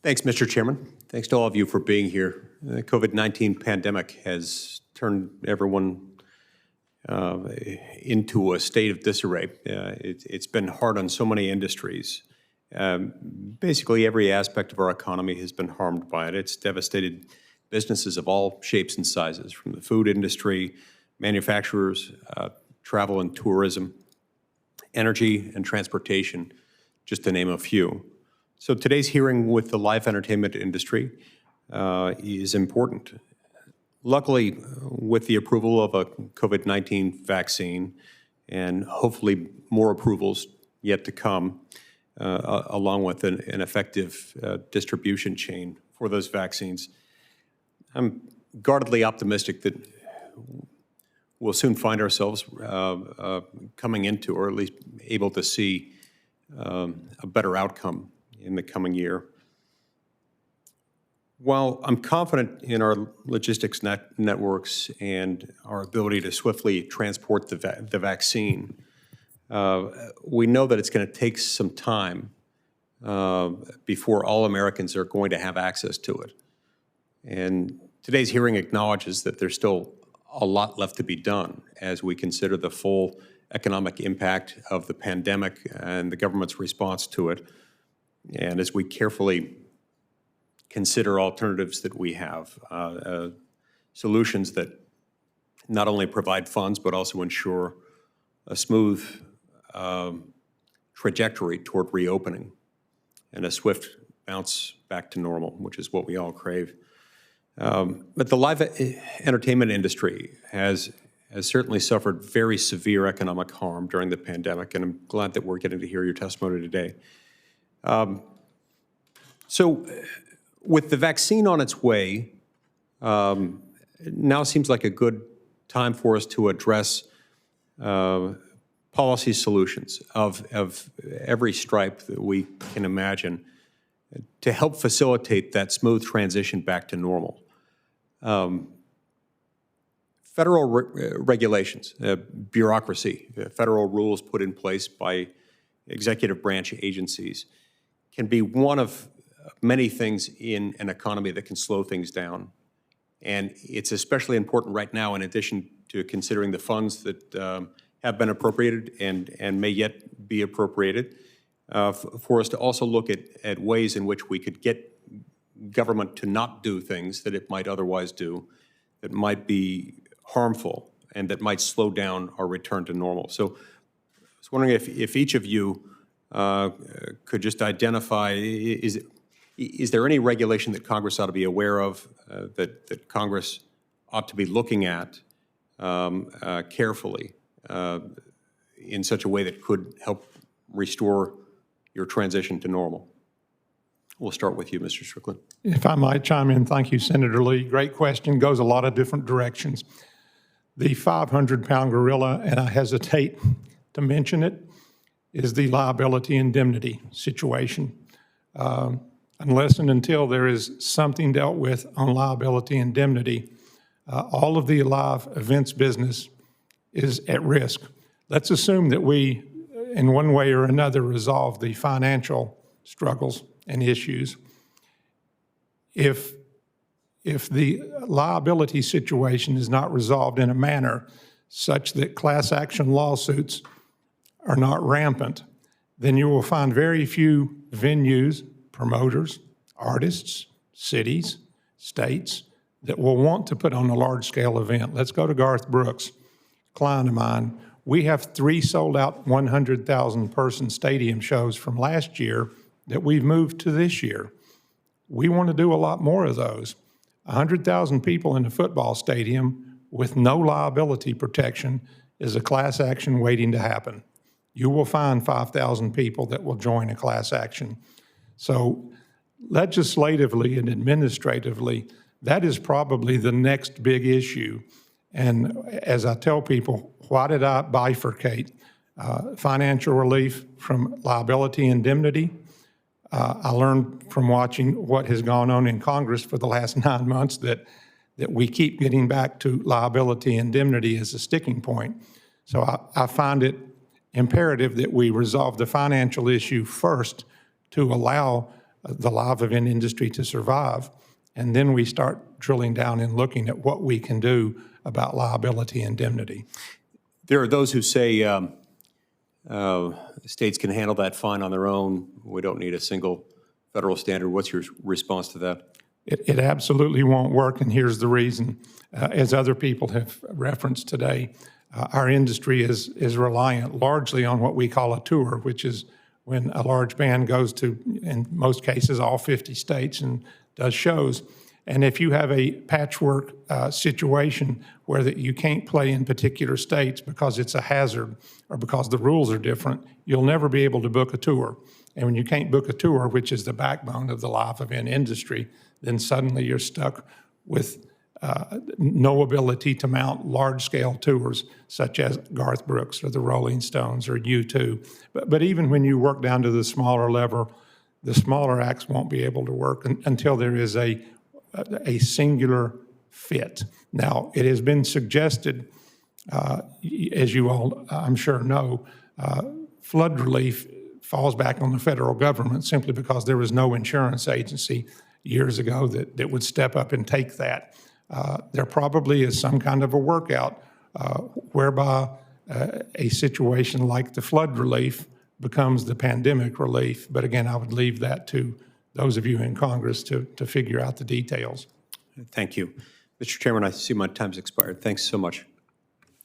Thanks, Mr. Chairman. Thanks to all of you for being here. The COVID-19 pandemic has turned everyone into a state of disarray. It's been hard on so many industries. Basically, every aspect of our economy has been harmed by it. It's devastated businesses of all shapes and sizes, from the food industry, manufacturers, travel and tourism, energy and transportation, just to name a few. So today's hearing with the live entertainment industry is important. Luckily, with the approval of a COVID-19 vaccine and hopefully more approvals yet to come, along with an effective distribution chain for those vaccines, I'm guardedly optimistic that we'll soon find ourselves coming into, or at least able to see, a better outcome in the coming year. While I'm confident in our logistics networks and our ability to swiftly transport the vaccine, we know that it's going to take some time before all Americans are going to have access to it. And today's hearing acknowledges that there's still a lot left to be done as we consider the full economic impact of the pandemic and the government's response to it, and as we carefully consider alternatives that we have, solutions that not only provide funds but also ensure a smooth trajectory toward reopening and a swift bounce back to normal, which is what we all crave. But the live entertainment industry has certainly suffered very severe economic harm during the pandemic, and I'm glad that we're getting to hear your testimony today. So with the vaccine on its way, now seems like a good time for us to address policy solutions of every stripe that we can imagine to help facilitate that smooth transition back to normal. Federal regulations, bureaucracy, federal rules put in place by executive branch agencies can be one of many things in an economy that can slow things down. And it's especially important right now, in addition to considering the funds that have been appropriated and may yet be appropriated, for us to also look at ways in which we could get government to not do things that it might otherwise do, that might be harmful and that might slow down our return to normal. So I was wondering if each of you could just identify, is there any regulation that Congress ought to be aware of, that Congress ought to be looking at carefully in such a way that could help restore your transition to normal? We'll start with you, Mr. Strickland. If I might chime in, thank you, Senator Lee. Great question, goes a lot of different directions. The 500-pound gorilla, and I hesitate to mention it, is the liability indemnity situation. Unless and until there is something dealt with on liability indemnity, all of the live events business is at risk. Let's assume that we, in one way or another, resolve the financial struggles and issues. If the liability situation is not resolved in a manner such that class action lawsuits are not rampant, then you will find very few venues, promoters, artists, cities, states that will want to put on a large-scale event. Let's go to Garth Brooks, client of mine. We have 3 sold-out 100,000-person stadium shows from last year that we've moved to this year. We want to do a lot more of those. 100,000 people in a football stadium with no liability protection is a class action waiting to happen. You will find 5,000 people that will join a class action. So legislatively and administratively, that is probably the next big issue. And as I tell people, why did I bifurcate financial relief from liability indemnity? I learned from watching what has gone on in Congress for the last 9 months that we keep getting back to liability indemnity as a sticking point. So I find it imperative that we resolve the financial issue first to allow the live event industry to survive. And then we start drilling down and looking at what we can do about liability indemnity. There are those who say states can handle that fine on their own. We don't need a single federal standard. What's your response to that? It absolutely won't work, and here's the reason. As other people have referenced today, our industry is reliant largely on what we call a tour, which is when a large band goes to, in most cases, all 50 states and does shows. And if you have a patchwork situation where that you can't play in particular states because it's a hazard or because the rules are different, you'll never be able to book a tour. And when you can't book a tour, which is the backbone of the live event industry, then suddenly you're stuck with no ability to mount large-scale tours such as Garth Brooks or the Rolling Stones or U2. But even when you work down to the smaller level, the smaller acts won't be able to work until there is a singular fit. Now, it has been suggested, as you all I'm sure know, flood relief falls back on the federal government simply because there was no insurance agency years ago that would step up and take that. There probably is some kind of a workout whereby a situation like the flood relief becomes the pandemic relief. But again, I would leave that to those of you in Congress to figure out the details. Thank you. Mr. Chairman, I see my time's expired. Thanks so much.